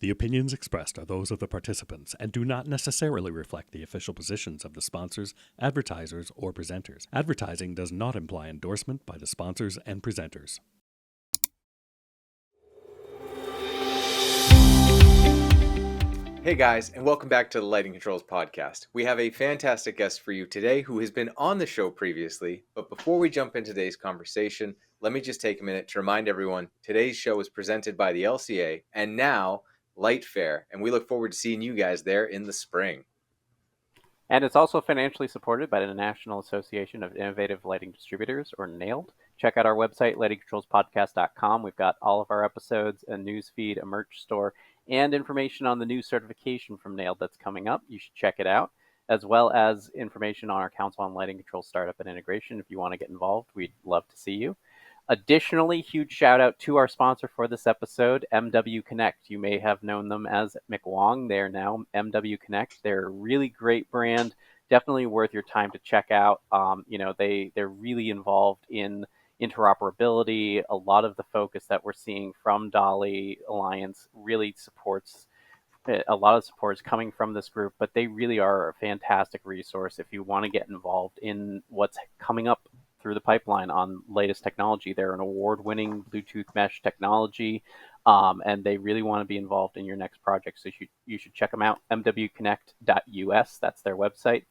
The opinions expressed are those of the participants and do not necessarily reflect the official positions of the sponsors, advertisers, or presenters. Advertising does not imply endorsement by the sponsors and presenters. Hey guys, and welcome back to the Lighting Controls podcast. We have a fantastic guest for you today who has been on the show previously, but before we jump into today's conversation, let me just take a minute to remind everyone today's show is presented by the LCA and now Light Fair, and we look forward to seeing you guys there in the spring. And it's also financially supported by the National Association of Innovative Lighting Distributors, or NAILD. Check out our website, lightingcontrolspodcast.com. We've got all of our episodes, a news feed, a merch store, and information on the new certification from NAILD that's coming up. You should check it out, as well as information on our Council on Lighting Control Startup and Integration. If you want to get involved, we'd love to see you. Additionally, huge shout out to our sponsor for this episode, MW Connect. You may have known them as McWong. They are now MW Connect. They're a really great brand, definitely worth your time to check out. They're really involved in interoperability. A lot of the focus that we're seeing from DALI Alliance really supports. A lot of support is coming from this group, but they really are a fantastic resource if you want to get involved in what's coming up through the pipeline on latest technology. They're an award-winning Bluetooth mesh technology, and they really want to be involved in your next project. So you should check them out, mwconnect.us. That's their website.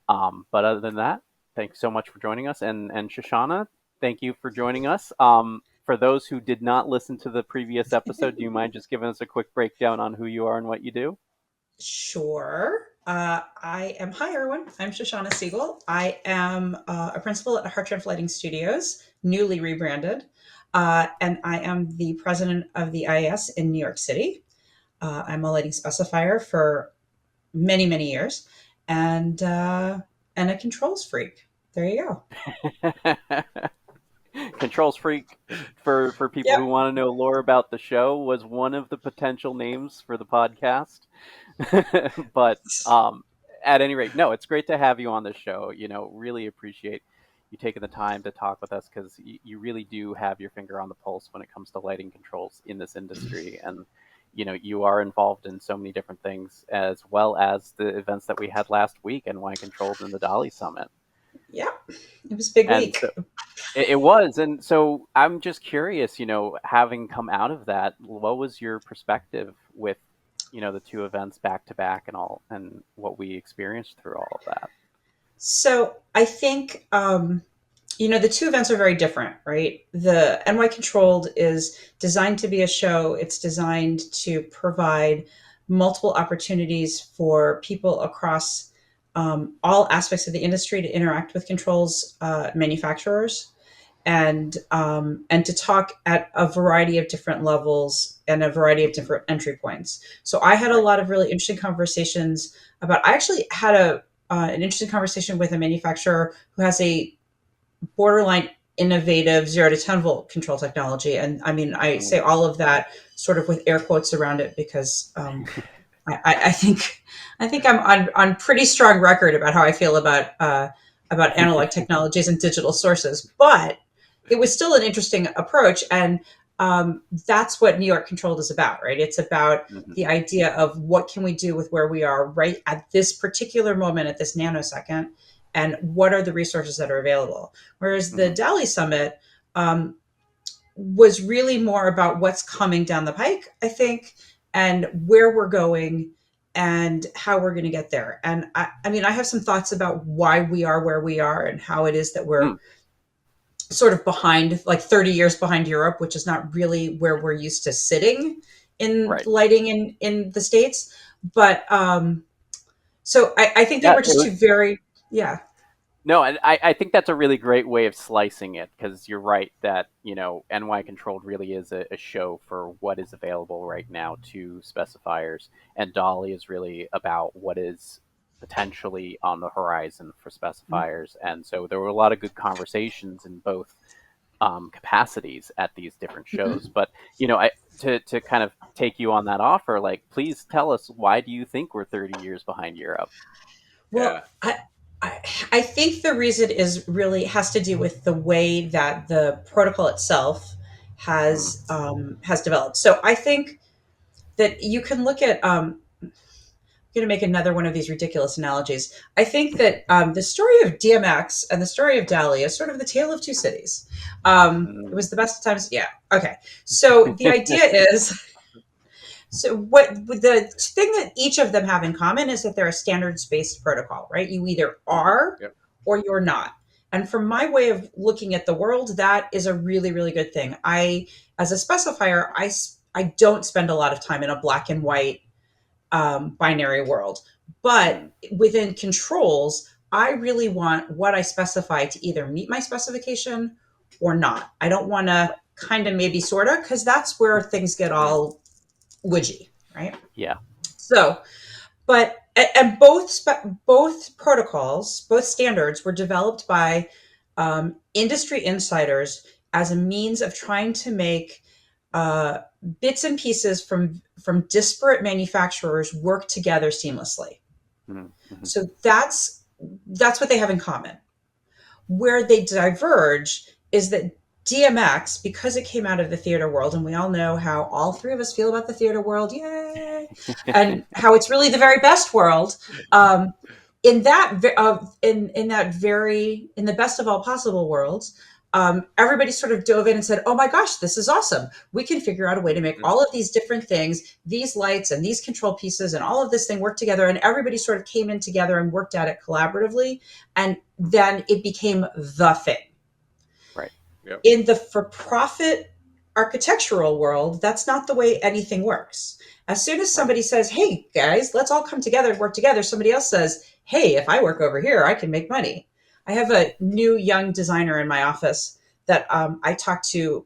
But other than that, thanks so much for joining us. And Shoshanna, thank you for joining us. For those who did not listen to the previous episode, do you mind just giving us a quick breakdown on who you are and what you do? Sure. Hi everyone. I'm Shoshanna Segal. I am a principal at Hartranft Lighting Studios, newly rebranded, and I am the president of the IES in New York City. I'm a lighting specifier for many, many years, and a controls freak. There you go. Controls freak, for people who want to know more about the show, was one of the potential names for the podcast. But at any rate, no, it's great to have you on the show. Really appreciate you taking the time to talk with us, because you really do have your finger on the pulse when it comes to lighting controls in this industry. And you are involved in so many different things, as well as the events that we had last week, NY Controlled and the DALI Summit. Yeah, it was a big week. So, it was. And so I'm just curious, having come out of that, what was your perspective with the two events back to back and what we experienced through all of that? So I think, the two events are very different, right? The NY Controlled is designed to be a show. It's designed to provide multiple opportunities for people across all aspects of the industry to interact with controls manufacturers and to talk at a variety of different levels and a variety of different entry points. So I had a lot of really interesting conversations I actually had an interesting conversation with a manufacturer who has a borderline innovative 0 to 10 volt control technology. And I mean, I say all of that sort of with air quotes around it, because I think I'm on pretty strong record about how I feel about analog technologies and digital sources, but it was still an interesting approach. And that's what New York Controlled is about, right? It's about the idea of what can we do with where we are right at this particular moment, at this nanosecond, and what are the resources that are available. Whereas the DALI Summit was really more about what's coming down the pike, I think, and where we're going and how we're going to get there. And I have some thoughts about why we are where we are and how it is that we're sort of behind, like 30 years behind Europe, which is not really where we're used to sitting in lighting in the States. But so I think they were just two very, No, and I think that's a really great way of slicing it, because you're right that, NY Controlled really is a show for what is available right now to specifiers, and DALI is really about what is potentially on the horizon for specifiers. And so there were a lot of good conversations in both capacities at these different shows. But, to kind of take you on that offer, please tell us, why do you think we're 30 years behind Europe? Well, I think the reason has to do with the way that the protocol itself has developed. So I think that you can look at. I'm going to make another one of these ridiculous analogies. I think that the story of DMX and the story of DALI is sort of the tale of two cities. It was the best of times. Yeah. Okay. So the idea is, so what the thing that each of them have in common is that they're a standards-based protocol, right? You either are Yep. or you're not. And from my way of looking at the world, that is a really, really good thing. As a specifier, I don't spend a lot of time in a black and white binary world. But within controls, I really want what I specify to either meet my specification or not. I don't want to kind of maybe sort of, because that's where things get all widgy, right? Yeah. So, but and both protocols, both standards were developed by industry insiders as a means of trying to make bits and pieces from disparate manufacturers work together seamlessly. Mm-hmm. So that's what they have in common. Where they diverge is that DMX, because it came out of the theater world, and we all know how all three of us feel about the theater world, yay, and how it's really the very best world. In the best of all possible worlds, everybody sort of dove in and said, "Oh my gosh, this is awesome! We can figure out a way to make all of these different things, these lights and these control pieces, and all of this thing work together." And everybody sort of came in together and worked at it collaboratively, and then it became the thing. Right. Yep. In the for-profit architectural world, that's not the way anything works. As soon as somebody says, "Hey guys, let's all come together and work together," somebody else says, "Hey, if I work over here, I can make money." I have a new young designer in my office that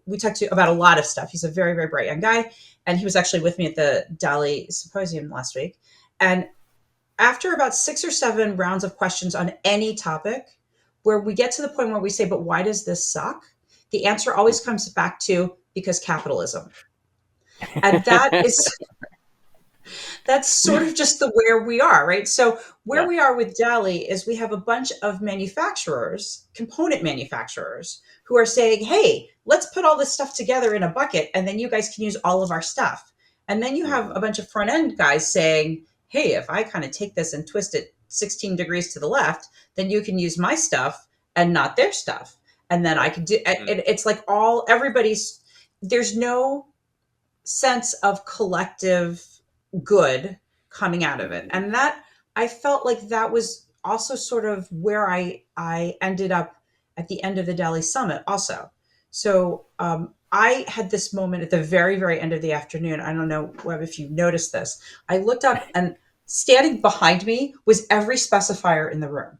we talked to about a lot of stuff. He's a very, very bright young guy. And he was actually with me at the DALI symposium last week. And after about 6 or 7 rounds of questions on any topic, where we get to the point where we say, "But why does this suck?" The answer always comes back to, because capitalism. And that's sort of just the where we are, right? So where we are with DALI is we have a bunch of manufacturers, component manufacturers, who are saying, "Hey, let's put all this stuff together in a bucket, and then you guys can use all of our stuff." And then you have a bunch of front end guys saying, "Hey, if I kind of take this and twist it 16 degrees to the left, then you can use my stuff and not their stuff." And then I can do it's like there's no sense of collective good coming out of it. And that, I felt like that was also sort of where I ended up at the end of the DALI summit also. So I had this moment at the very, very end of the afternoon. I don't know, Webb, if you noticed this. I looked up, and standing behind me was every specifier in the room.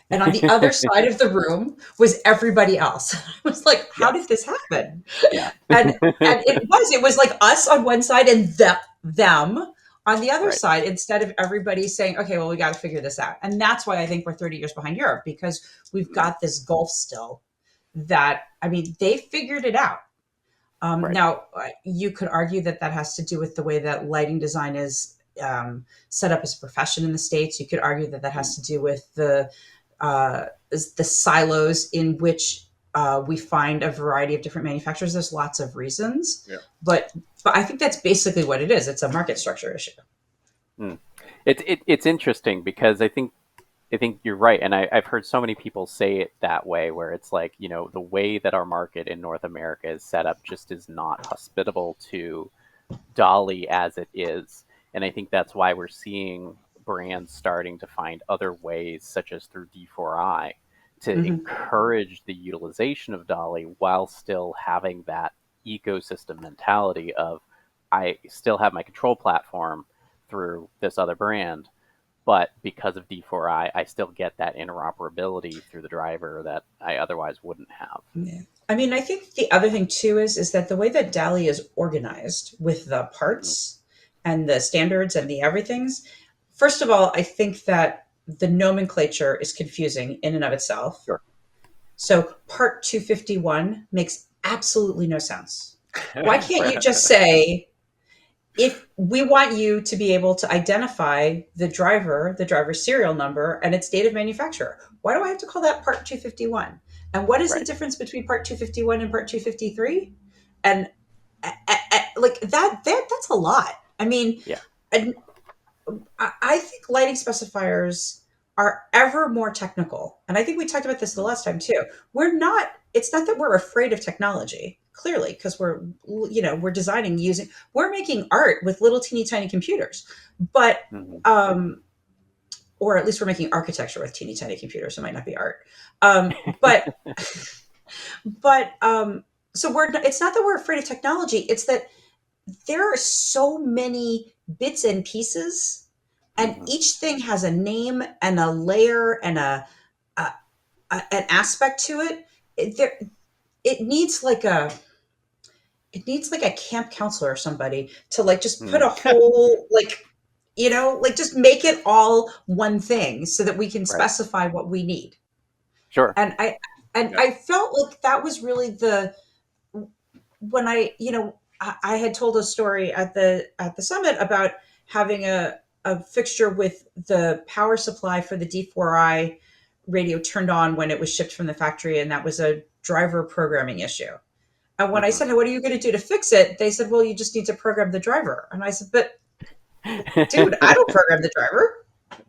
And on the other side of the room was everybody else. I was like, how did this happen? Yeah. And it was like us on one side and them on the other side, instead of everybody saying, "Okay, well, we got to figure this out." And that's why I think we're 30 years behind Europe, because we've got this gulf still that, I mean, they figured it out. Now, you could argue that has to do with the way that lighting design is set up as a profession in the States. You could argue that has to do with the silos in which we find a variety of different manufacturers. There's lots of reasons, but I think that's basically what it is. It's a market structure issue. It's interesting because I think you're right, and I've heard so many people say it that way, where it's like, the way that our market in North America is set up just is not hospitable to DALI as it is, and I think that's why we're seeing brands starting to find other ways, such as through D4I, to encourage the utilization of DALI while still having that ecosystem mentality of, I still have my control platform through this other brand, but because of D4I, I still get that interoperability through the driver that I otherwise wouldn't have. Yeah. I mean, I think the other thing too is that the way that DALI is organized with the parts and the standards and the everythings, first of all, I think that the nomenclature is confusing in and of itself. Sure. So Part 251 makes absolutely no sense. Why can't you just say, if we want you to be able to identify the driver's serial number and its date of manufacturer? Why do I have to call that Part 251? And what is the difference between Part 251 and Part 253? And like that's a lot. I mean, Yeah. and I think lighting specifiers are ever more technical. And I think we talked about this the last time too. It's not that we're afraid of technology, clearly, because we're designing we're making art with little teeny tiny computers. But, or at least we're making architecture with teeny tiny computers. It might not be art. But, but, so it's not that we're afraid of technology. It's that there are so many bits and pieces, and each thing has a name and a layer and an aspect to it. It needs like a camp counselor or somebody to like just put a whole like just make it all one thing so that we can Right. specify what we need. Sure. And I felt like that was really when I had told a story at the summit about having a fixture with the power supply for the D4i radio turned on when it was shipped from the factory, and that was a driver programming issue. And when I said, "What are you going to do to fix it?" they said, "Well, you just need to program the driver." And I said, "But dude, I don't program the driver."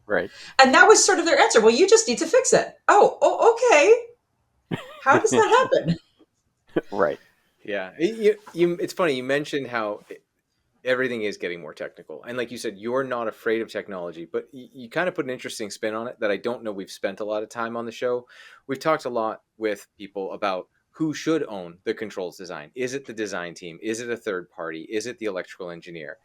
Right. And that was sort of their answer. "Well, you just need to fix it." Oh, okay. How does that happen? Right. Yeah, it's funny you mentioned how everything is getting more technical, and like you said, you're not afraid of technology, but you kind of put an interesting spin on it that I don't know we've spent a lot of time on the show. We've talked a lot with people about who should own the controls design. Is it the design team? Is it a third party? Is it the electrical engineer?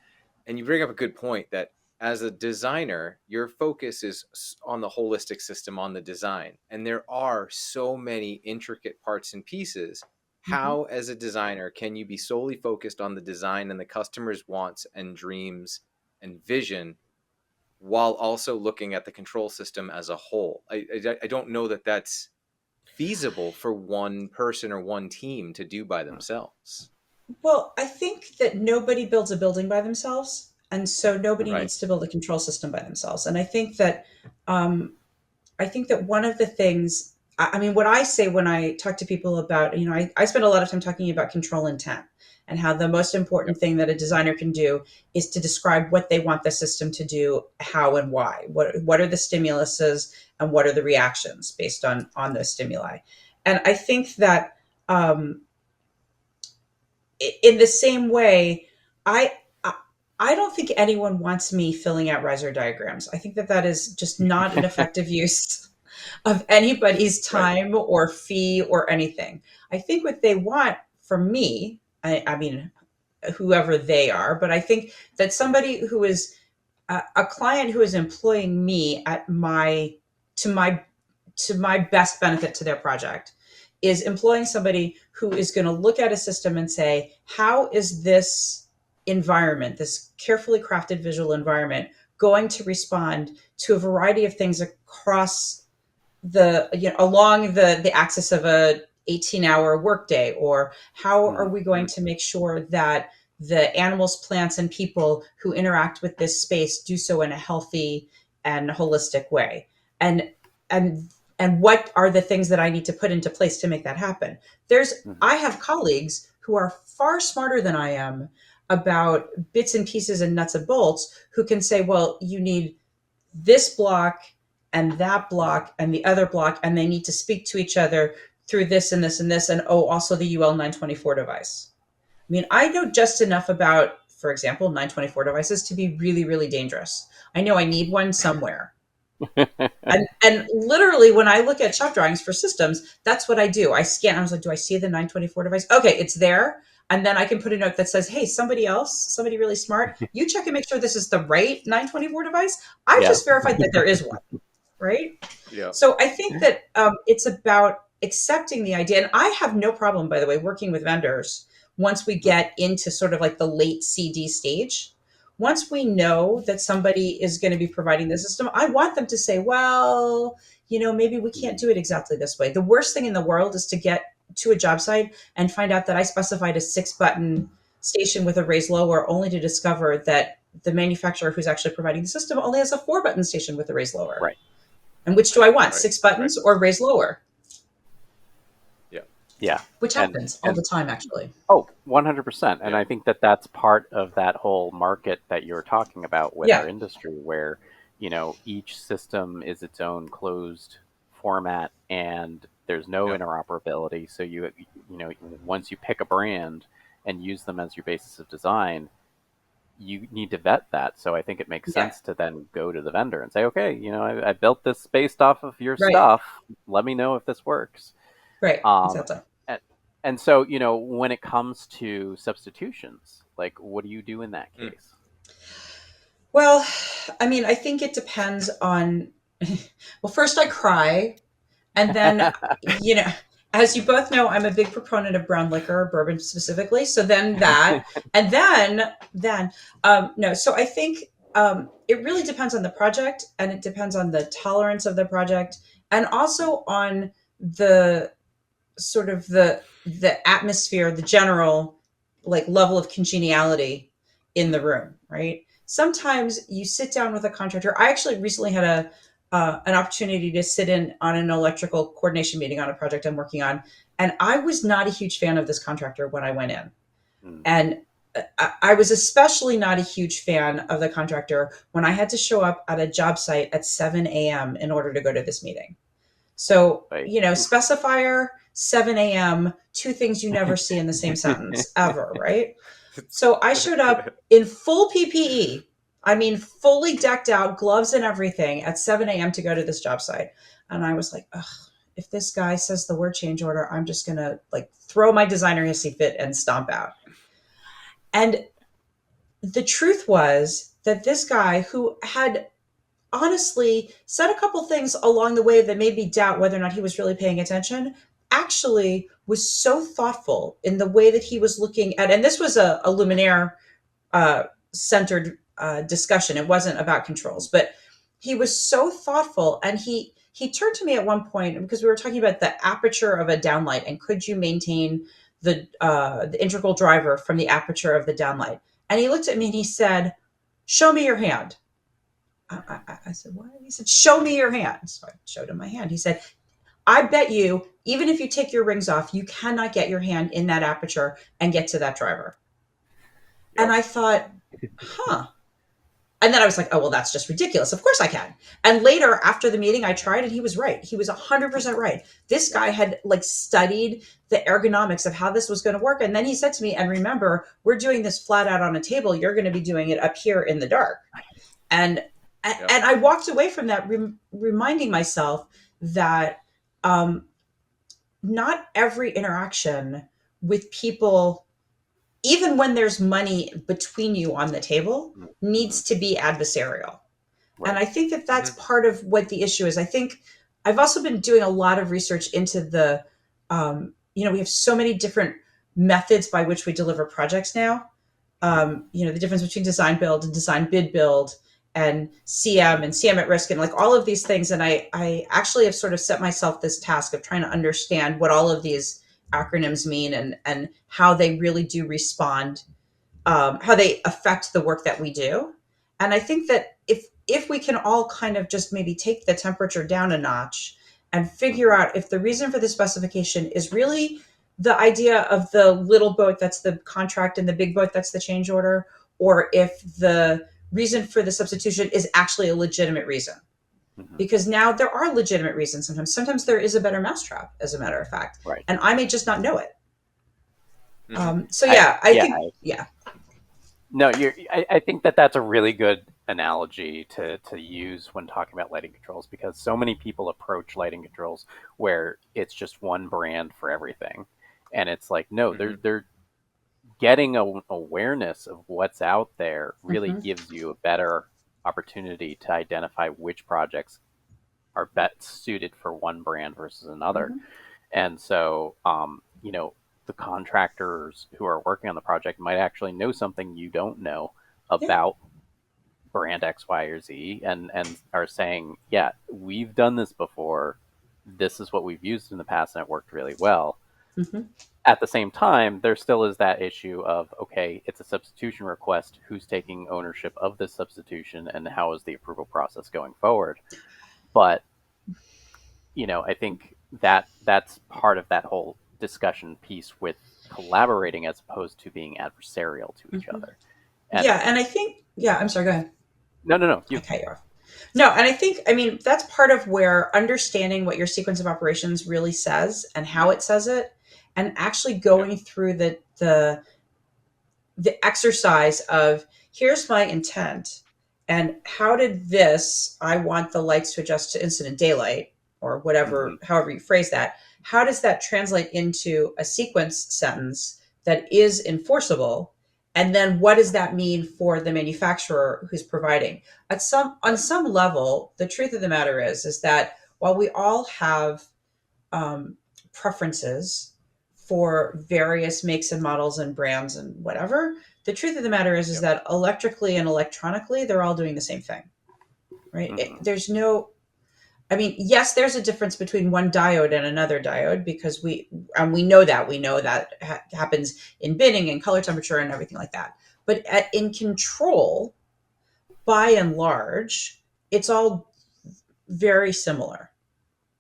And you bring up a good point that as a designer, your focus is on the holistic system, on the design, and there are so many intricate parts and pieces. How, as a designer, can you be solely focused on the design and the customer's wants and dreams and vision while also looking at the control system as a whole? I don't know that that's feasible for one person or one team to do by themselves. Well, I think that nobody builds a building by themselves, and so nobody Right. needs to build a control system by themselves. And um, I think that one of the things, I mean, what I say when I talk to people about, I spend a lot of time talking about control intent and how the most important thing that a designer can do is to describe what they want the system to do, how and why. What are the stimuluses and what are the reactions based on those stimuli? And I think that in the same way, I I don't think anyone wants me filling out riser diagrams. I think that is just not an effective use of anybody's time or fee or anything. I think what they want from me, I mean, whoever they are, but I think that somebody who is a client who is employing me to my best benefit to their project is employing somebody who is going to look at a system and say, how is this environment, this carefully crafted visual environment, going to respond to a variety of things across along the axis of a 18-hour workday, or how are we going to make sure that the animals, plants, and people who interact with this space do so in a healthy and holistic way, and what are the things that I need to put into place to make that happen. I have colleagues who are far smarter than I am about bits and pieces and nuts and bolts, who can say, well, you need this block and that block and the other block, and they need to speak to each other through this and this and this, and also the UL 924 device. I mean, I know just enough about, for example, 924 devices to be really, really dangerous. I know I need one somewhere. and literally, when I look at shop drawings for systems, that's what I do. I scan. I was like, do I see the 924 device? Okay, it's there. And then I can put a note that says, hey, somebody really smart, you check and make sure this is the right 924 device. I've just verified that there is one, right? Yeah. So I think that it's about accepting the idea. And I have no problem, by the way, working with vendors once we get into sort of like the late CD stage. Once we know that somebody is going to be providing the system, I want them to say, well, maybe we can't do it exactly this way. The worst thing in the world is to get to a job site and find out that I specified a 6-button station with a raise lower, only to discover that the manufacturer who's actually providing the system only has a 4-button station with a raise lower. Right. And which do I want, 6 buttons or raise lower? Yeah. Yeah. which And happens all the time, actually. oh, 100%. And Yeah. I think that that's part of that whole market that you're talking about with Yeah, our industry, where, each system is its own closed format and there's no Yeah. interoperability. So once you pick a brand and use them as your basis of design, you need to vet that. So I think it makes yeah, sense to then go to the vendor and say, okay, I built this based off of your right, stuff. Let me know if this works. right, Um, exactly. and, and so, when it comes to substitutions, like, what do you do in that Mm. case? Well, I mean, I think it depends on. Well, first I cry, and then you know, as you both know, I'm a big proponent of brown liquor, bourbon specifically. So then that, and then no. So I think it really depends on the project, and it depends on the tolerance of the project, and also on the sort of the atmosphere, the general like level of congeniality in the room, right? Sometimes you sit down with a contractor. I actually recently had an opportunity to sit in on an electrical coordination meeting on a project I'm working on, and I was not a huge fan of this contractor when I went in, Mm, and I was especially not a huge fan of the contractor when I had to show up at a job site at 7 a.m. in order to go to this meeting. So, right. Oof. specifier, 7 a.m., two things you never see in the same sentence ever, right? So I showed up in full PPE. I mean, fully decked out, gloves and everything at 7 a.m. to go to this job site. And I was like, ugh, if this guy says the word change order, I'm just going to like throw my designer hissy fit and stomp out. And the truth was that this guy who had honestly said a couple things along the way that made me doubt whether or not he was really paying attention actually was so thoughtful in the way that he was looking at, and this was a luminaire uh, centered discussion. It wasn't about controls, but he was so thoughtful, and he turned to me at one point because we were talking about the aperture of a downlight and could you maintain the integral driver from the aperture of the downlight, and he looked at me and he said, "Show me your hand." I said, "What?" He said, "Show me your hand." So I showed him my hand. He said, "I bet you, even if you take your rings off, you cannot get your hand in that aperture and get to that driver." And Yep. I thought, huh. And then I was like, oh, well, that's just ridiculous. Of course I can. And later, after the meeting, I tried and he was right. He was 100% right. This guy had like studied the ergonomics of how this was going to work. And then he said to me, and remember, we're doing this flat out on a table. You're going to be doing it up here in the dark. And Yep. and I walked away from that reminding myself that um, not every interaction with people, even when there's money between you on the table, Mm-hmm. needs to be adversarial. And Right. I think that that's Hmm. part of what the issue is. I think I've also been doing a lot of research into we have so many different methods by which we deliver projects now. The difference between design build and design bid build and CM at risk and like all of these things. And I actually have sort of set myself this task of trying to understand what all of these acronyms mean and how they really do respond, how they affect the work that we do. And I think that if we can all kind of just maybe take the temperature down a notch and figure Mm-hmm. out if the reason for the specification is really the idea of the little boat that's the contract and the big boat that's the change order, or if the reason for the substitution is actually a legitimate reason. Mm-hmm. Because now there are legitimate reasons sometimes. Sometimes there is a better mousetrap, as a matter of fact. Right. And I may just not know it. Hmm. So I yeah, I yeah. think yeah. No, I think that that's a really good analogy to use when talking about lighting controls, because so many people approach lighting controls where it's just one brand for everything, and it's like, no, Hmm. they're getting awareness of what's out there really Mm-hmm. gives you a better opportunity to identify which projects are best suited for one brand versus another. Mm-hmm. And so, the contractors who are working on the project might actually know something you don't know Yeah. about brand X, Y, or Z, and are saying, yeah, we've done this before. This is what we've used in the past, and it worked really well. Mm-hmm. At the same time, there still is that issue of, okay, it's a substitution request. Who's taking ownership of this substitution, and how is the approval process going forward? But I think that that's part of that whole discussion piece with collaborating as opposed to being adversarial to each other. And Yeah, and I think, yeah, I'm sorry, go ahead. no, I you. cut you off. No, and I think, I mean, that's part of where understanding what your sequence of operations really says and how it says it, and actually Yep. going through the exercise of here's my intent and how did this, I want the lights to adjust to incident daylight or Mm-hmm. whatever, however you phrase that, how does that translate into a sequence sentence that is enforceable, and then what does that mean for the manufacturer who's providing at some on Yep. some level. The truth of the matter is that while we all have um, preferences for various makes and models and brands and whatever, the truth of the matter is Yep. that electrically and electronically, they're all doing the same thing, right? Mm-hmm. There's no, I mean, yes, there's a difference between one diode and another diode because we know that happens in binning and color temperature and everything like that. But in control, by and large, it's all very similar.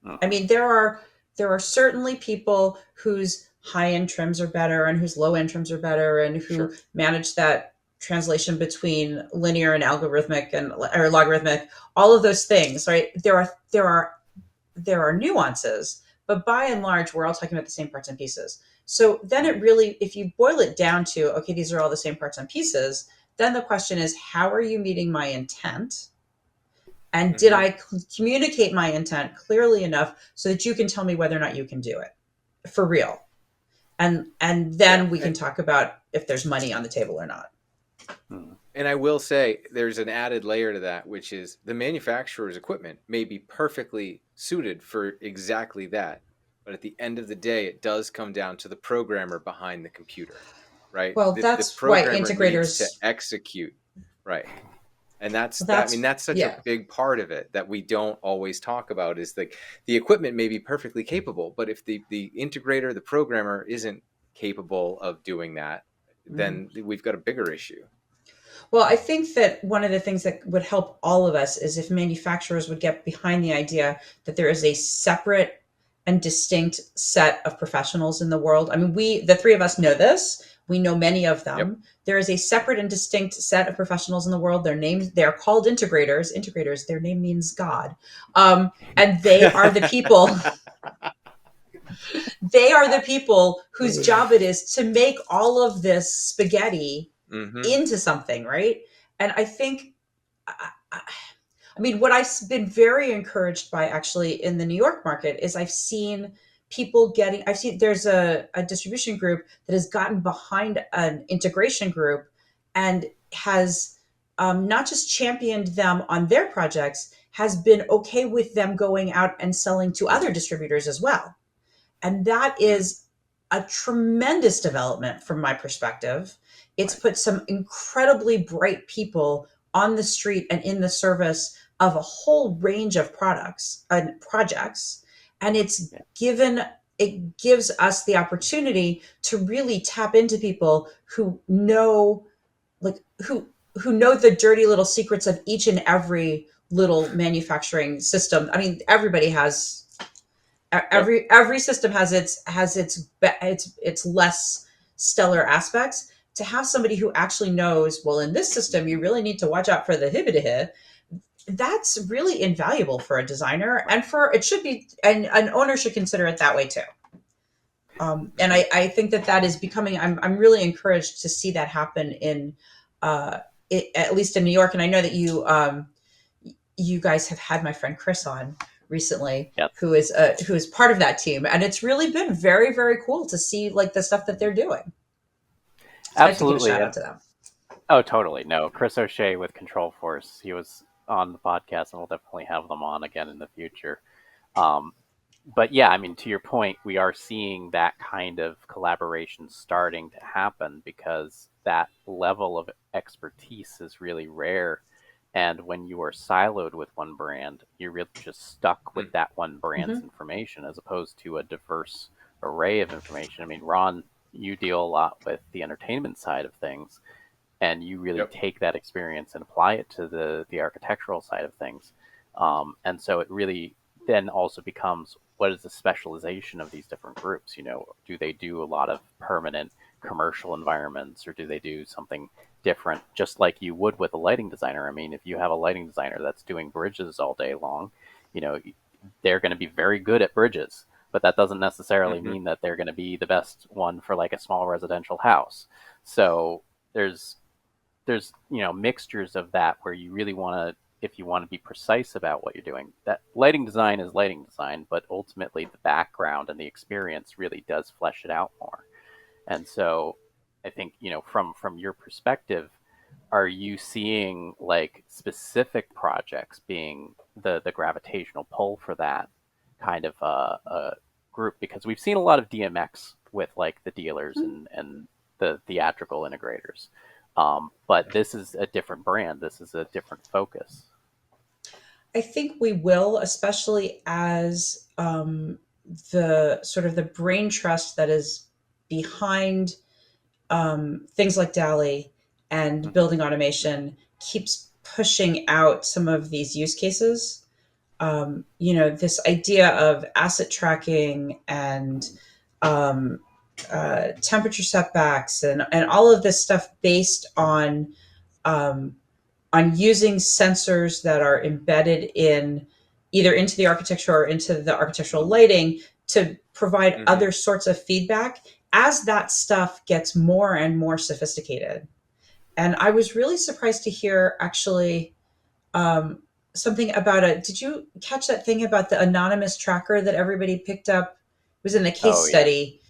I Mm-hmm. mean, there are certainly people whose high end trims are better and whose low end trims are better and who Sure. manage that translation between linear and algorithmic and or logarithmic, all of those things, right? There are nuances, but by and large, we're all talking about the same parts and pieces. So then it really, if you boil it down to, okay, these are all the same parts and pieces, then the question is, how are you meeting my intent? And did Mm-hmm. I communicate my intent clearly enough so that you can tell me whether or not you can do it for real? And Yeah. then we can talk about if there's money on the table or not. Mm-hmm. And I will say there's an added layer to that, which is the manufacturer's equipment may be perfectly suited for exactly that. But at the end of the day, it does come down to the programmer behind the computer, right? Well, The that's why programmer needs to integrators. execute, right? And that's Well, that. I mean, that's that's such a yeah. big part of it that we don't always talk about is like the equipment may be perfectly capable, but if the integrator, the programmer isn't capable of doing that, Mhm. then we've got a bigger issue. Well, I think that one of the things that would help all of us is if manufacturers would get behind the idea that there is a separate and distinct set of professionals in the world. I mean, the three of us know this. We know many of Yep. them. There is a separate and distinct set of professionals in the world. They're called integrators. Integrators, their name means God. And they are the people, they are the people whose job it is to make all of this spaghetti Mm-hmm. into something, right? And I think, I mean, what I've been very encouraged by actually in the New York market is I've seen there's a distribution group that has gotten behind an integration group and has not just championed them on their projects, has been okay with them going out and selling to other distributors as well. And that Mm. is a tremendous development from my perspective. It's Right. put some incredibly bright people on the street and in the service of a whole range of products and projects. And Yeah. it gives us the opportunity to really tap into people who know, like, who know the dirty little secrets of each and every little manufacturing system. I mean, everybody has Yep. every system has its less stellar aspects. To have somebody who actually knows, well, in this system you really need to watch out for the hibida, that's really invaluable for a designer, Right. and for it should be, and an owner should consider it that way too. And I think that is becoming. I'm really encouraged to see that happen in, at least in New York. And I know that you guys have had my friend Chris on recently, Yes. who is part of that team, and it's really been very very cool to see like the stuff that they're doing. So I have to give a Absolutely. shout And out to them. oh, totally. No, Chris O'Shea with Control Force. He was on the podcast, and we'll definitely have them on again in the future. Um, but yeah, I mean, to your point, we are seeing that kind of collaboration starting to happen because that level of expertise is really rare. And when you are siloed with one brand, you're really just stuck with Mm. that one brand's Mm-hmm. information as opposed to a diverse array of information. I mean, Ron, you deal a lot with the entertainment side of things, and you really Yep. take that experience and apply it to the architectural side of things. And so it really then also becomes what is the specialization of these different groups? Do they do a lot of permanent commercial environments, or do they do something different, just like you would with a lighting designer? I mean, if you have a lighting designer that's doing bridges all day long, you know, they're going to be very good at bridges, but that doesn't necessarily mean that they're going to be the best one for like a small residential house. So there's mixtures of that where you really want to, if you want to be precise about what you're doing, that lighting design is lighting design, but ultimately the background and the experience really does flesh it out more. And so I think, from your perspective, are you seeing like specific projects being the gravitational pull for that kind of a group? Because we've seen a lot of DMX with like the dealers and the theatrical integrators. But this is a different brand. This is a different focus. I think we will, especially as the sort of the brain trust that is behind things like DALI and building automation keeps pushing out some of these use cases. This idea of asset tracking and temperature setbacks and all of this stuff based um, on using sensors that are embedded in either into the architecture or into the architectural lighting to provide other sorts of feedback as that stuff gets more and more sophisticated. And I was really surprised to hear actually something about did you catch that thing about the anonymous tracker that everybody picked up? It was in the case study.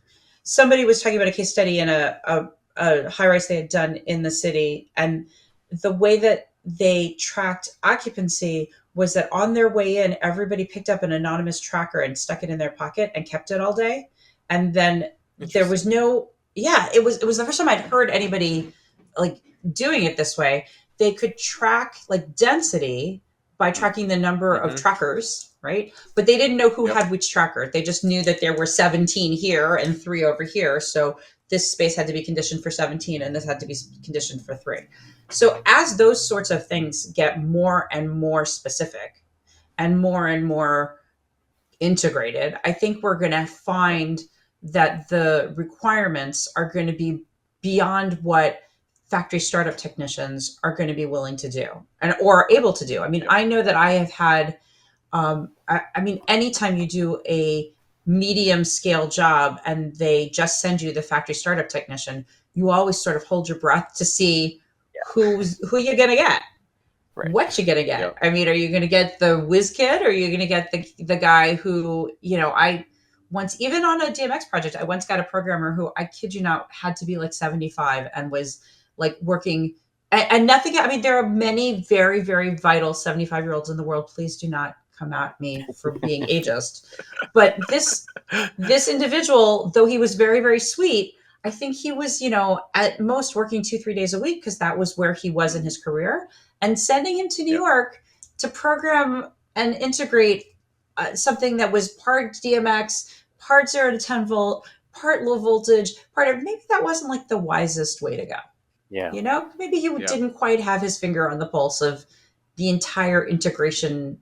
Somebody was talking about a case study in a high rise they had done in the city. And the way that they tracked occupancy was that on their way in, everybody picked up an anonymous tracker and stuck it in their pocket and kept it all day. And then there was it was the first time I'd heard anybody like doing it this way. They could track like density by tracking the number of trackers, right? But they didn't know who had which tracker. They just knew that there were 17 here and 3 over here. So this space had to be conditioned for 17 and this had to be conditioned for 3. So as those sorts of things get more and more specific and more integrated, I think we're going to find that the requirements are going to be beyond what factory startup technicians are going to be willing to do or able to do. I mean, I know that I have had, anytime you do a medium scale job and they just send you the factory startup technician, you always sort of hold your breath to see who you're going to get. Right. What you gonna get? Yep. I mean, are you gonna get the whiz kid, or are you gonna get the guy who, I once, even on a DMX project, I once got a programmer who, I kid you not, had to be like 75 and was like working and nothing. I mean, there are many very, very vital 75-year-olds in the world. Please do not come at me for being ageist. But this individual, though he was very, very sweet, I think he was, at most working 2-3 days a week because that was where he was in his career. And sending him to New York to program and integrate something that was part DMX, part 0 to 10 volt, part low voltage, maybe that wasn't like the wisest way to go. Yeah. Maybe he didn't quite have his finger on the pulse of the entire integration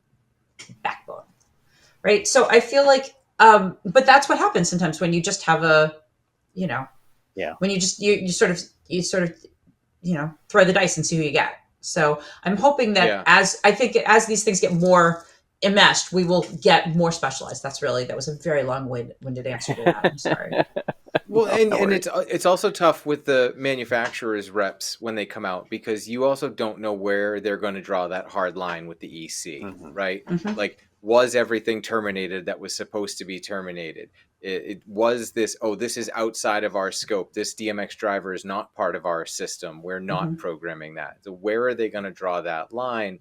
backbone. Right. So I feel like, but that's what happens sometimes when you just have when you just, you sort of, throw the dice and see who you get. So I'm hoping that as these things get more enmeshed, we will get more specialized. That was a very long-winded answer to that. I'm sorry. Well, and it's also tough with the manufacturer's reps when they come out, because you also don't know where they're going to draw that hard line with the EC, right? Like, was everything terminated that was supposed to be terminated? It was this, this is outside of our scope. This DMX driver is not part of our system. We're not programming that. So where are they going to draw that line?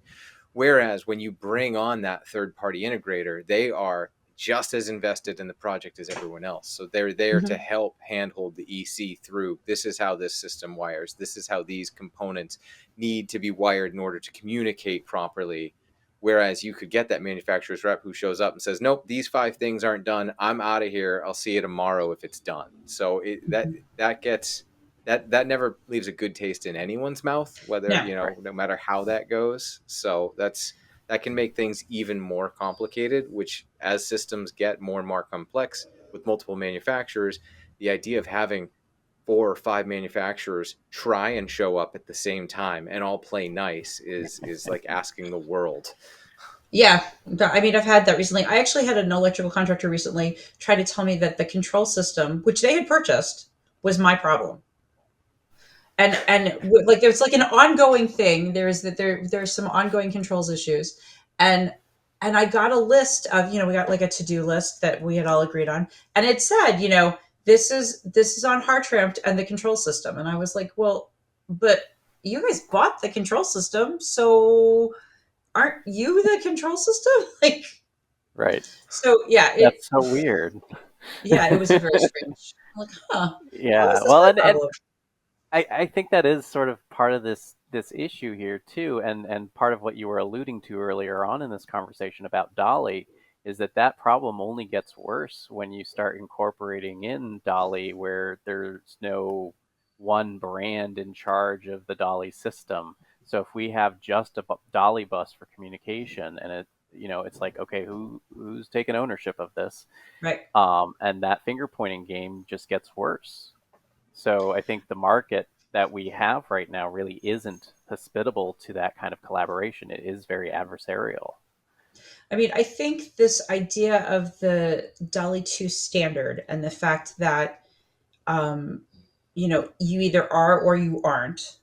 Whereas when you bring on that third-party integrator, they are just as invested in the project as everyone else. So they're there to help handhold the EC through. This is how this system wires. This is how these components need to be wired in order to communicate properly. Whereas you could get that manufacturer's rep who shows up and says, nope, these 5 things aren't done. I'm out of here. I'll see you tomorrow if it's done. So that never leaves a good taste in anyone's mouth, whether, no matter how that goes. So that's that can make things even more complicated, which as systems get more and more complex with multiple manufacturers, the idea of having 4 or 5 manufacturers try and show up at the same time and all play nice is like asking the world. Yeah, I mean, I've had that recently. I actually had an electrical contractor recently try to tell me that the control system, which they had purchased, was my problem. Like there's like an ongoing thing. There's some ongoing controls issues, and I got a list of, we got like a to-do list that we had all agreed on, and it said, this is on Hartranft and the control system, and I was like, well, but you guys bought the control system, so aren't you the control system? Like, Right. so yeah, That's so weird. it was very strange. I'm like, huh, how is Yeah. this Well, my and problem? I think that is sort of part of this issue here too, and part of what you were alluding to earlier on in this conversation about DALI is that problem only gets worse when you start incorporating in DALI where there's no one brand in charge of the DALI system. So if we have just a DALI bus for communication, and it's like, okay, who's taking ownership of this? Right. And that finger pointing game just gets worse. So I think the market that we have right now really isn't hospitable to that kind of collaboration. It is very adversarial. I mean, I think this idea of the DALI 2 standard and the fact that, you either are or you aren't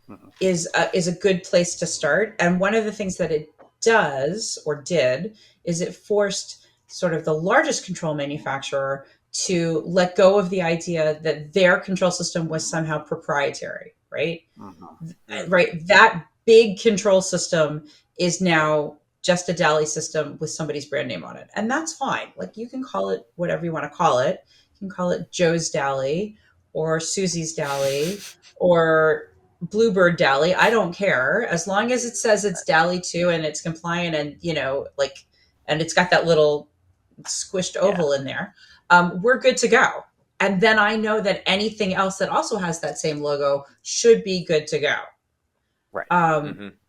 Mhm. is a good place to start. And one of the things that it does or did is it forced sort of the largest control manufacturer to let go of the idea that their control system was somehow proprietary, right? Mhm. Right. That big control system is now just a DALI system with somebody's brand name on it. And that's fine. Like, you can call it whatever you want to call it. You can call it Joe's DALI or Susie's DALI or Bluebird DALI. I don't care. As long as it says it's DALI 2 and it's compliant and, like, and it's got that little squished Yeah. oval in there, we're good to go. And then I know that anything else that also has that same logo should be good to go. Right.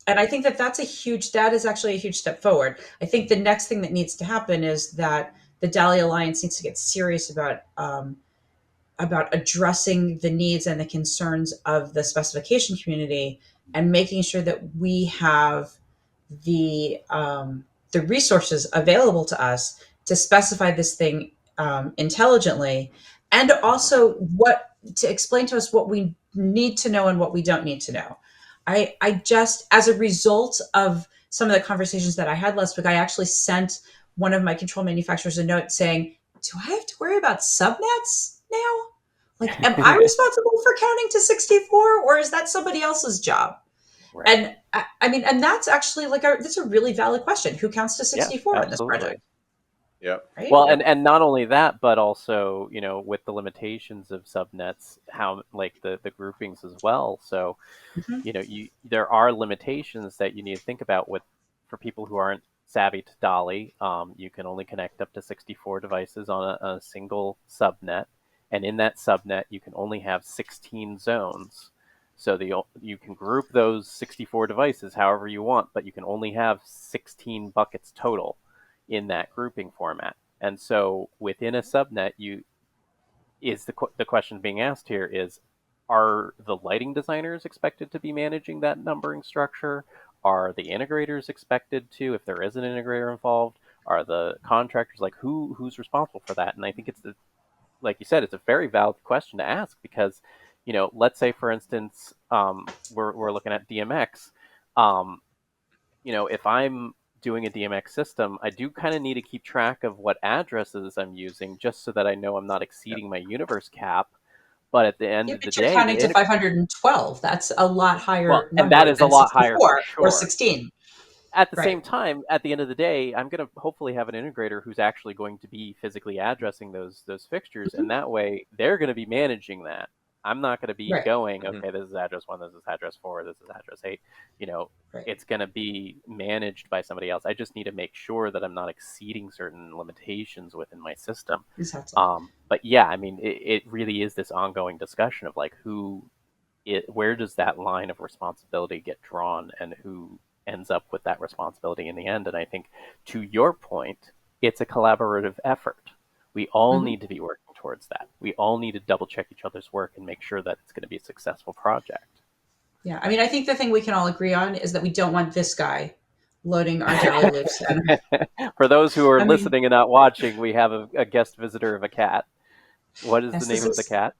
And I think that is actually a huge step forward. I think the next thing that needs to happen is that the DALI Alliance needs to get serious about addressing the needs and the concerns of the specification community and making sure that we have the resources available to us to specify this thing intelligently, and also what to explain to us what we need to know and what we don't need to know. I just, as a result of some of the conversations that I had last week, I actually sent one of my control manufacturers a note saying, do I have to worry about subnets now? Like, am I responsible for counting to 64, or is that somebody else's job? Right. And I mean, and that's actually that's a really valid question. Who counts to Yeah, 64 in this absolutely. project? Yep. Right? Well, Yep. and not only that, but also, with the limitations of subnets, how like the groupings as well. So, Mhm. there are limitations that you need to think about for people who aren't savvy to DALI. You can only connect up to 64 devices on a single subnet, and in that subnet, you can only have 16 zones. So you can group those 64 devices however you want, but you can only have 16 buckets total in that grouping format. And so within a subnet, the question being asked here is, are the lighting designers expected to be managing that numbering structure? Are the integrators expected to, if there is an integrator involved? Are the contractors, like, who's responsible for that? And I think like you said, it's a very valid question to ask because, let's say, for instance, we're looking at DMX. If I'm doing a DMX system, I do kind of need to keep track of what addresses I'm using just so that I know I'm not Yep. exceeding my universe cap. But at the end Yeah, of the but you're day, counting to 512. That's a lot well, higher and that number is a than lot higher for 64 or sure. 16. At the Right. same time, at the end of the day, I'm going to hopefully have an integrator who's actually going to be physically addressing those fixtures, Mhm. and that way they're going to be managing that. I'm not going to be Right. going, Mhm. okay, this is address 1, this is address 4, this is address 8. Right. It's going to be managed by somebody else. I just need to make sure that I'm not exceeding certain limitations within my system. Exactly. But yeah, I mean, it really is this ongoing discussion of like where does that line of responsibility get drawn, and ends up with that responsibility in the end. And I think, to your point, it's a collaborative effort. We all Mhm. need to be working towards that. We all need to double check each other's work and make sure that it's going to be a successful project. Yeah, I mean, I think the thing we can all agree on is that we don't want this guy loading our DALI loops. And For those who are I mean, listening and not watching, we have a guest visitor of a cat. What is the yes, name this of the is cat?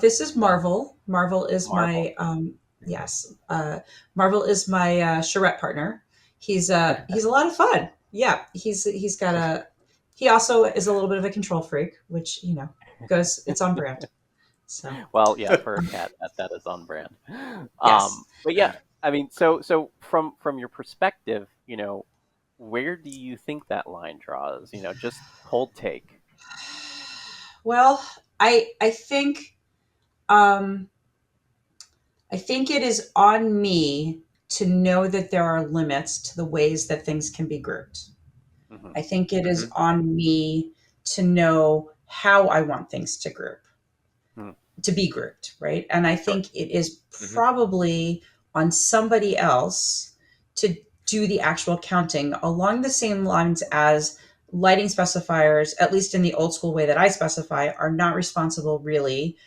this is Marvel. Marvel is Marvel. my yes, Marvel is my charrette partner. He's a lot of fun. Yeah, he's got a he also is a little bit of a control freak, which goes it's on brand. So Well, yeah, for a cat, that is on brand. yes. But yeah, I mean, so from your perspective, where do you think that line draws? Just cold take. Well, I think um, I think it is on me to know that there are limits to the ways that things can be grouped. Hmm. I think it is Hmm. on me to know how I want things to be grouped, right? And I Sure. think it is Hmm. probably on somebody else to do the actual counting along the same lines as lighting specifiers, at least in the old school way that I specify, are not responsible really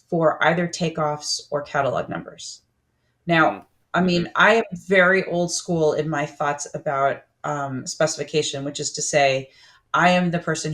for either takeoffs or catalog numbers. Now, I Hmm. mean, I am very old school in my thoughts about specification, which is to say, I am the person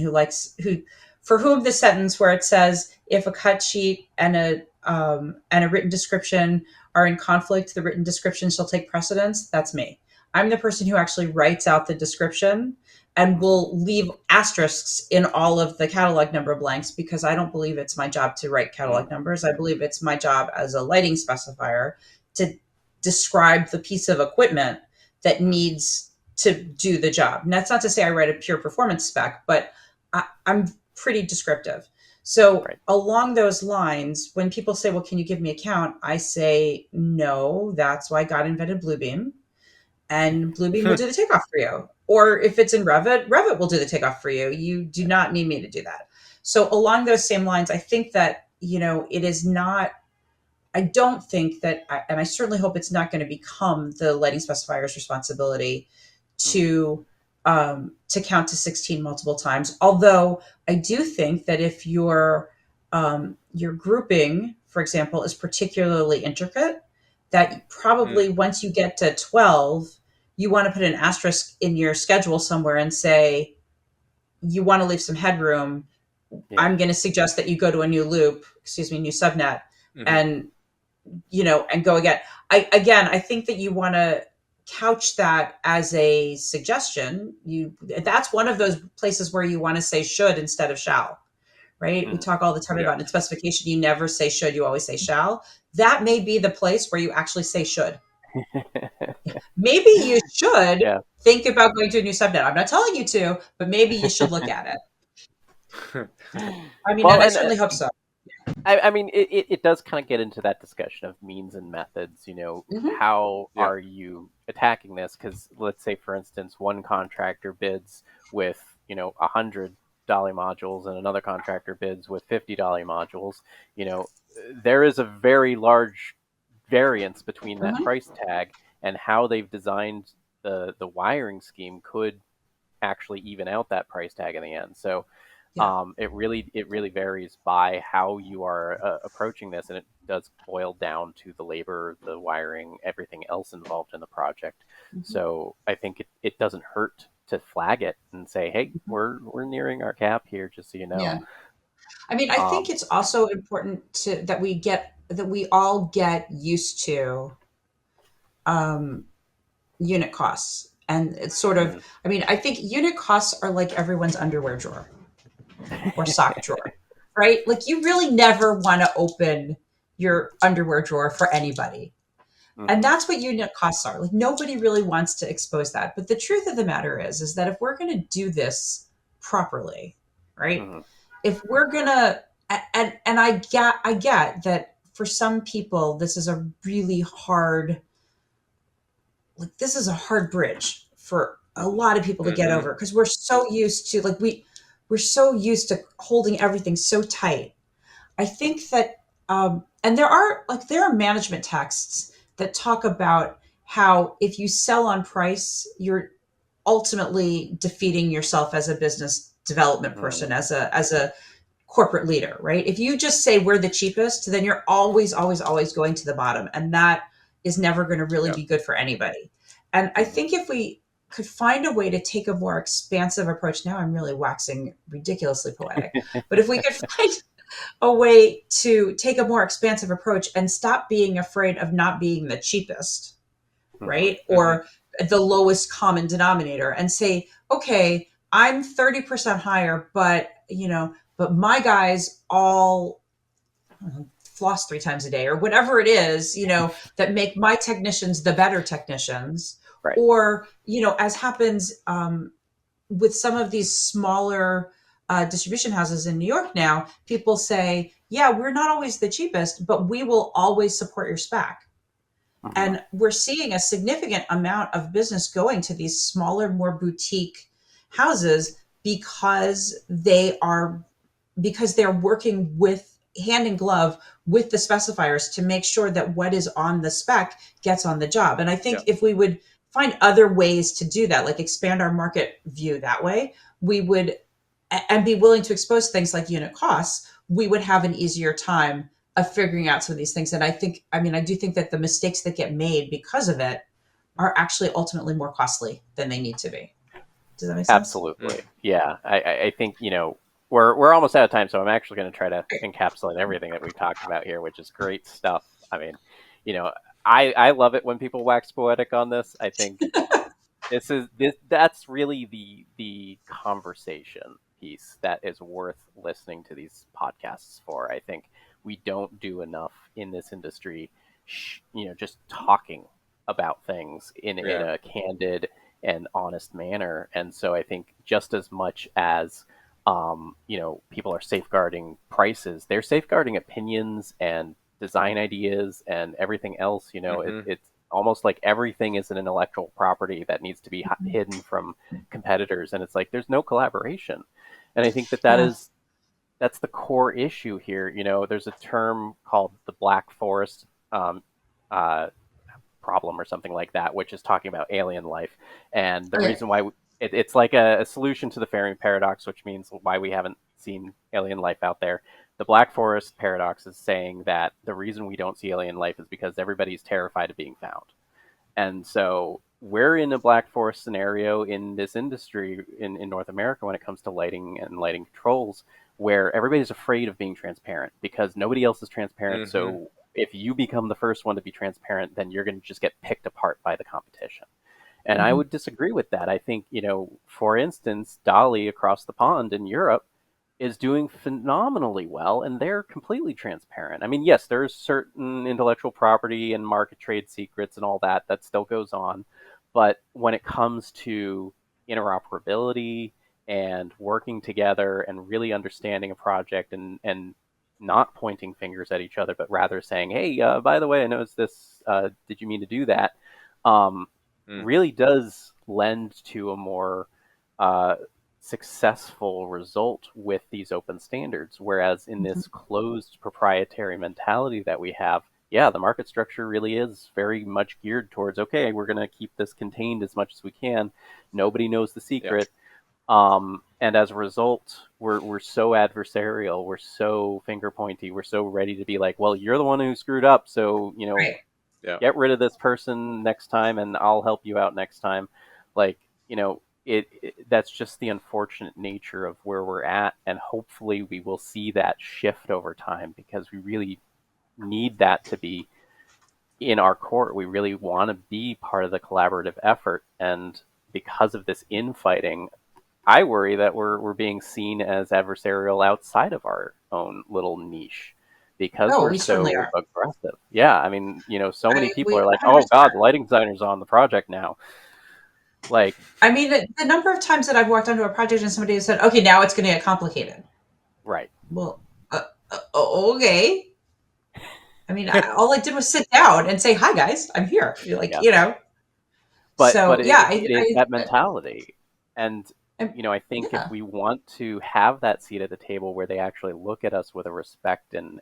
for whom the sentence where it says, if a cut sheet and a written description are in conflict, the written description shall take precedence. That's me. I'm the person who actually writes out the description and Hmm. will leave asterisks in all of the catalog number blanks because I don't believe it's my job to write catalog numbers. I believe it's my job as a lighting specifier to describe the piece of equipment that needs to do the job. And that's not to say I write a pure performance spec, but I'm pretty descriptive. So Right. along those lines, when people say, well, can you give me a count? I say, no, that's why God invented Bluebeam. And Bluebeam will do the takeoff for you. Or if it's in Revit, Revit will do the takeoff for you. You do not need me to do that. So along those same lines, I think that, it is not I don't think that, and I certainly hope it's not going to become the lighting specifier's responsibility to count to 16 multiple times. Although I do think that if your grouping, for example, is particularly intricate, that probably once you get to 12, you want to put an asterisk in your schedule somewhere and say you want to leave some headroom. Yeah. I'm going to suggest that you go to a new loop, excuse me, new subnet, Hmm. and and go again. I think that you want to couch that as a suggestion. That's one of those places where you want to say should instead of shall, right? We Hmm. talk all the time Yeah. about in specification, you never say should, you always say shall. That may be the place where you actually say should. Maybe you should Yeah. think about going to a new subnet. I'm not telling you to, but maybe you should look at it. I mean, and Well, I and certainly hope so. I mean, it does kind of get into that discussion of means and methods. Hmm. How Yeah. are you attacking this? Because let's say, for instance, one contractor bids with 100 dolly modules, and another contractor bids with 50 dolly modules. You know, there is a very large variance between that Hmm. price tag, and how they've designed the wiring scheme could actually even out that price tag in the end. So Yeah. it really varies by how you are approaching this, and it does boil down to the labor, the wiring, everything else involved in the project. Hmm. So I think it doesn't hurt to flag it and say, hey, we're nearing our cap here, just so you know. Yeah. I mean, I think Um, it's also important that we all get used to um, unit costs, and it's sort of. mm, I mean, I think unit costs are like everyone's underwear drawer or sock drawer, right? Like you really never want to open your underwear drawer for anybody. And mhm, that's what unit costs are. Like nobody really wants to expose that. But the truth of the matter is that if we're going to do this properly, right? mhm, If we're going to and I get that for some people this is a really hard this is a hard bridge for a mhm, lot of people to get Hmm. over because we're so used to we're so used to holding everything so tight. I think that, and there are management texts that talk about how if you sell on price, you're ultimately defeating yourself as a business development person, Mm. as a corporate leader, right? If you just say we're the cheapest, then you're always going to the bottom. And that is never going to really Yeah. be good for anybody. And I think if we could find a way to take a more expansive approach, now I'm really waxing ridiculously poetic, but if we could find a way to take a more expansive approach and stop being afraid of not being the cheapest, Mhm. right? Or the lowest common denominator and say, okay, I'm 30% higher, but but my guys all floss 3 times a day or whatever it is, that make my technicians the better technicians. Right. Or, as happens with some of these smaller distribution houses in New York now, people say, yeah, we're not always the cheapest, but we will always support your spec. Mhm. And we're seeing a significant amount of business going to these smaller, more boutique houses because they're working with hand in glove with the specifiers to make sure that what is on the spec gets on the job. And I think if we would find other ways to do that, like expand our market view that way, we would, and be willing to expose things like unit costs, we would have an easier time of figuring out some of these things. And I do think that the mistakes that get made because of it are actually ultimately more costly than they need to be. Does that make sense? Absolutely. Yeah. I think, we're almost out of time, so I'm actually going to try to encapsulate everything that we've talked about here, which is great stuff. I mean, you know, I love it when people wax poetic on this. I think that's really the conversation piece that is worth listening to these podcasts for. I think we don't do enough in this industry, just talking about things in a candid and honest manner. And so I think just as much as people are safeguarding prices, they're safeguarding opinions and design ideas and everything else. It's almost like everything is an intellectual property that needs to be hidden from competitors, and it's like there's no collaboration. And I think Yeah. that's the core issue here. There's a term called the Black Forest uh, problem or something like that, which is talking about alien life. And the Okay. reason why it's like a solution to the Fermi paradox, which means why we haven't seen alien life out there. The Black Forest paradox is saying that the reason we don't see alien life is because everybody's terrified of being found. And so we're in a Black Forest scenario in this industry in North America when it comes to lighting and lighting controls, where everybody's afraid of being transparent because nobody else is transparent. So if you become the first one to be transparent, then you're going to just get picked apart by the competition. And I Mm-hmm. would disagree with that. I think, for instance, DALI across the pond in Europe is doing phenomenally well, and they're completely transparent. I mean, yes, there's certain intellectual property and market trade secrets and all that still goes on. But when it comes to interoperability and working together and really understanding a project and not pointing fingers at each other, but rather saying, hey, by the way, I noticed this. Did you mean to do that? Really does lend to a more successful result with these open standards. Whereas in this closed proprietary mentality that we have, yeah, the market structure really is very much geared towards, okay, we're going to keep this contained as much as we can. Nobody knows the secret. And as a result, we're so adversarial, we're so finger pointy, we're so ready to be like, well, you're the one who screwed up, so Right. get rid of this person next time, and I'll help you out next time. Like that's just the unfortunate nature of where we're at, and hopefully we will see that shift over time because we really need that to be in our court. We really want to be part of the collaborative effort, and because of this infighting, I worry that we're being seen as adversarial outside of our own little niche because Oh, we're we certainly so are. aggressive. Yeah, I mean, so many people We are like, "Oh 100%. God, the lighting designer's on the project now." Like, The number of times that I've walked onto a project and somebody has said, okay, now it's going to get complicated. right? Well, okay. All I did was sit down and say, hi, guys, I'm here. You're like, Yeah, but So, yeah, it is that mentality, and I I think if yeah. we want to have that seat at the table where they actually look at us with a respect and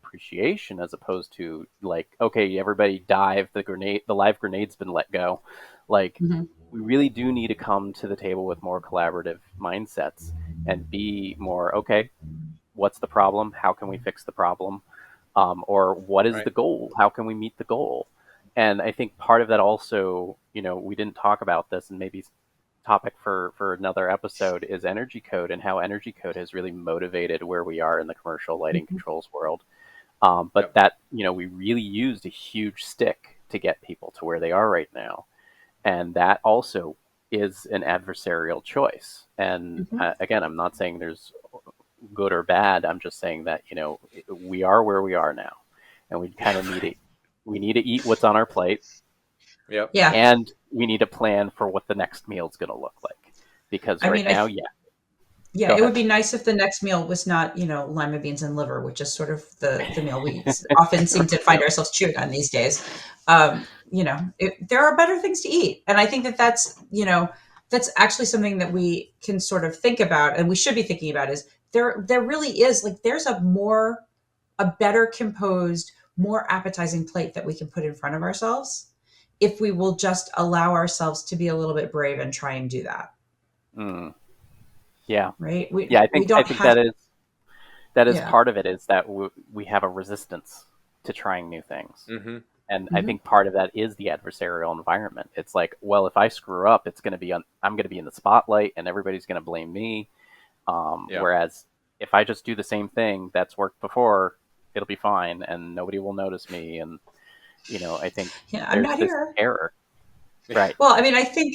appreciation, as opposed to like, okay, everybody dive, the live grenade's been let go. Like, Mm-hmm. we really do need to come to the table with more collaborative mindsets and be more, okay, what's the problem? How can we fix the problem? Or what is the Right. goal? How can we meet the goal? And I think part of that also, we didn't talk about this, and maybe topic for another episode, is energy code, and how energy code has really motivated where we are in the commercial lighting controls world. But Yep. that, we really used a huge stick to get people to where they are right now. And that also is an adversarial choice. And Mm-hmm. again, I'm not saying there's good or bad. I'm just saying that, we are where we are now, and we kind of need to eat what's on our plate, Yep. Yeah. and we need a plan for what the next meal is going to look like. Because I right mean, now, yeah, go it ahead. would be nice if the next meal was not, lima beans and liver, which is sort of the meal we often seem to find ourselves chewing on these days. There are better things to eat. And I think that's actually something that we can sort of think about, and we should be thinking about, is there really is, like, there's a better composed, more appetizing plate that we can put in front of ourselves if we will just allow ourselves to be a little bit brave and try and do that. Mm, yeah. Right. We, Yeah, we I don't think have, that is yeah. part of it, is that we have a resistance to trying new things. Mm-hmm. And I Mhm. think part of that is the adversarial environment. It's like, well, if I screw up, I'm going to be in the spotlight, and everybody's going to blame me. Yeah. Whereas if I just do the same thing that's worked before, it'll be fine, and nobody will notice me. And I think Yeah, I'm there's not this here. error, right? Well, I mean, I think,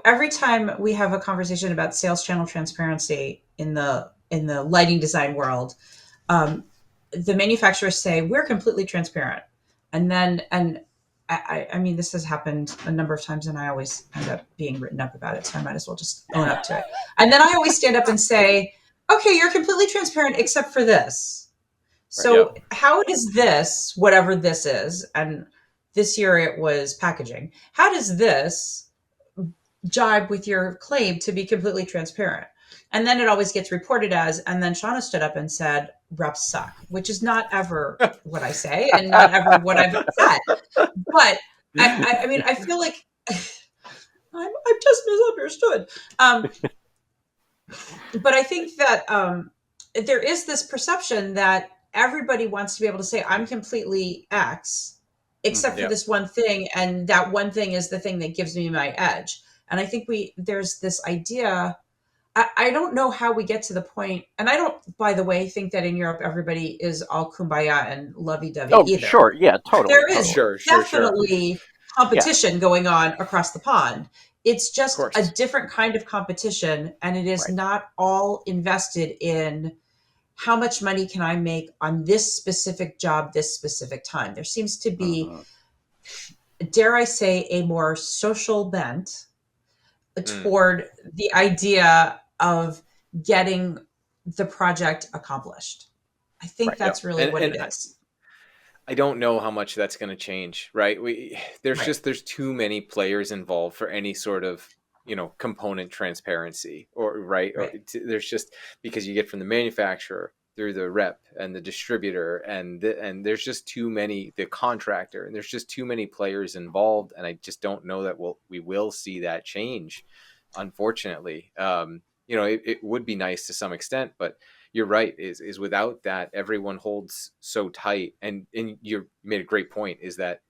every time we have a conversation about sales channel transparency in the lighting design world, the manufacturers say we're completely transparent, and I mean, this has happened a number of times, and I always end up being written up about it, so I might as well just own up to it. And then I always stand up and say, okay, you're completely transparent except for this. Right. So how does this, whatever this is, and this year it was packaging, how does this jibe with your claim to be completely transparent? And then it always gets reported as, and then Shauna stood up and said, reps suck, which is not ever what I say, and not ever what I've said. But I mean, I feel like I'm just misunderstood. But I think that there is this perception that everybody wants to be able to say, I'm completely X, except for Yeah. this one thing, and that one thing is the thing that gives me my edge. And I think there's this idea. I don't know how we get to the point, and I don't, by the way, think that in Europe everybody is all kumbaya and lovey-dovey Oh, either. sure. Yeah, totally. There is Sure. definitely Yeah. competition going on across the pond. It's Of just a course. different kind of competition, and it is Right. not all invested in how much money can I make on this specific job, this specific time. There seems to be, Mhm. dare I say, a more social bent Mm. toward the idea of getting the project accomplished. I think Right. that's really what And it is. I don't know how much that's going to change, right? Right. There's too many players involved for any sort of, component transparency, or right, or Right. there's just, because you get from the manufacturer through the rep and the distributor, and there's just too many, the contractor, and there's just too many players involved, and I just don't know that we will see that change, unfortunately. It would be nice to some extent, but you're right, is without that, everyone holds so tight. And you made a great point, is that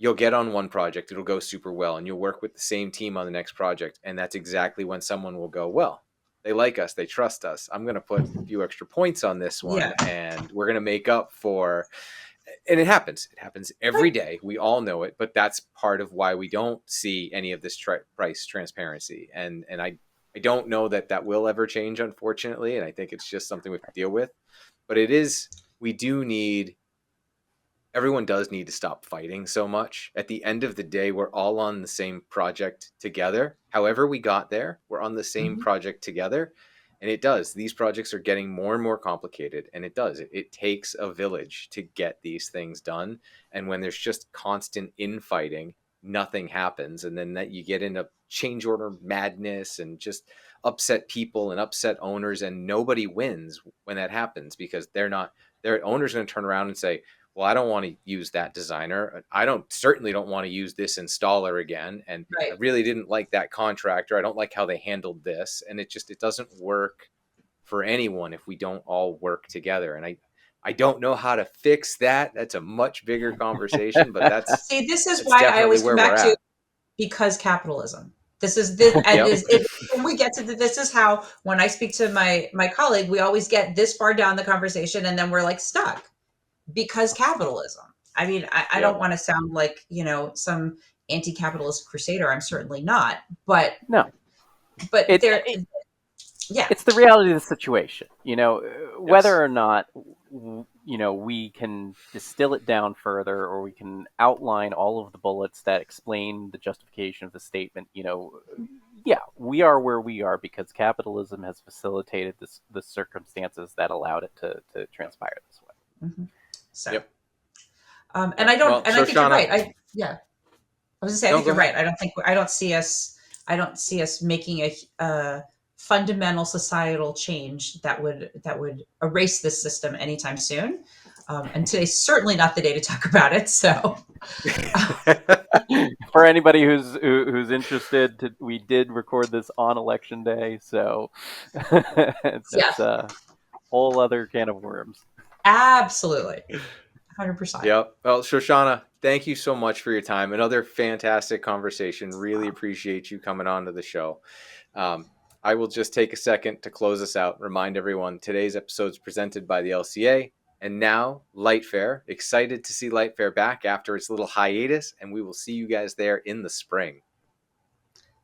you'll get on one project, it'll go super well, and you'll work with the same team on the next project, and that's exactly when someone will go, well, they like us, they trust us, I'm going to put a few extra points on this one, Yeah. and we're going to make up for. And it happens every day, we all know it, but that's part of why we don't see any of this price transparency. And I don't know that will ever change, unfortunately, and I think it's just something we have to deal with. But everyone does need to stop fighting so much. At the end of the day, we're all on the same project together. However we got there, we're on the same Mhm. project together. And these projects are getting more and more complicated. And it takes a village to get these things done. And when there's just constant infighting, nothing happens. And then that you get into change order madness and just upset people and upset owners, and nobody wins when that happens, because they're not their owner's going to turn around and say, well, I don't want to use that designer. Certainly don't want to use this installer again. And I really didn't like that contractor. I don't like how they handled this. And it doesn't work for anyone if we don't all work together. And I don't know how to fix that. That's a much bigger conversation, but that's see, this is why I always come back to because capitalism. This is this, and when we get to this is how when I speak to my colleague, we always get this far down the conversation, and then we're like stuck because capitalism. I mean, I don't want to sound like some anti-capitalist crusader. I'm certainly not, but it's the reality of the situation. Whether or not we can distill it down further, or we can outline all of the bullets that explain the justification of the statement. We are where we are because capitalism has facilitated the circumstances that allowed it to transpire this way. Mm-hmm. So, and I don't, I think you're right. I was gonna say, I think you're right. I don't see us making a fundamental societal change that would erase this system anytime soon. And today's certainly not the day to talk about it. So, for anybody who's interested, we did record this on election day, so it's a whole other can of worms. Absolutely, 100%. Yep. Well, Shoshanna, thank you so much for your time. Another fantastic conversation. Really appreciate you coming on to the show. I will just take a second to close us out. Remind everyone today's episode is presented by the LCA. And now, Lightfair. Excited to see Lightfair back after its little hiatus, and we will see you guys there in the spring.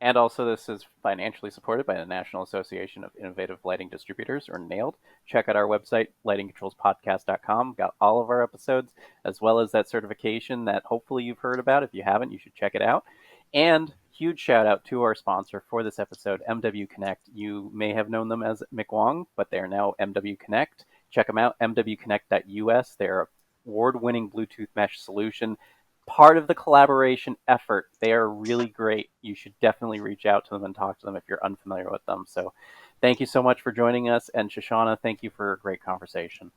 And also, this is financially supported by the National Association of Innovative Lighting Distributors, or NAILD. Check out our website, lightingcontrolspodcast.com. Got all of our episodes, as well as that certification that hopefully you've heard about. If you haven't, you should check it out. And huge shout out to our sponsor for this episode, MW Connect. You may have known them as McWong, but they are now MW Connect. Check them out, mwconnect.us. They're an award-winning Bluetooth mesh solution. Part of the collaboration effort. They are really great. You should definitely reach out to them and talk to them if you're unfamiliar with them. So thank you so much for joining us. And Shoshanna, thank you for a great conversation.